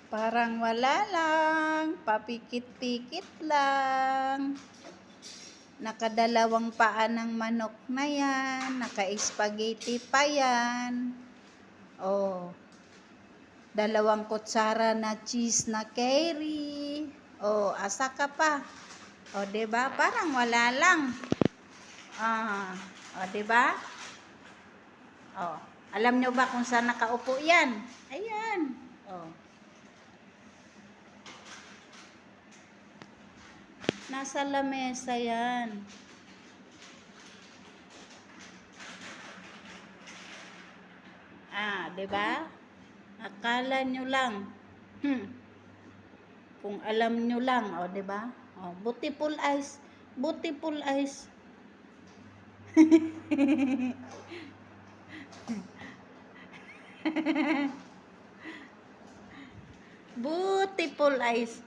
Parang wala lang, papikit-pikit lang. Nakadalawang paa ng manok na yan, naka-spaghetti pa yan. Oh, 2 kutsara na cheese na curry. Oh, asa ka pa. Oh, 'di ba? Parang wala lang. Oh, 'di ba? Oh, alam nyo ba kung saan nakaupo yan? Ayan. Oh. Nasa lamesa yan. Ah, 'di ba? Akala nyo lang. Kung alam nyo lang, oh, 'di ba? Oh, beautiful eyes. Beautiful eyes. Beautiful eyes.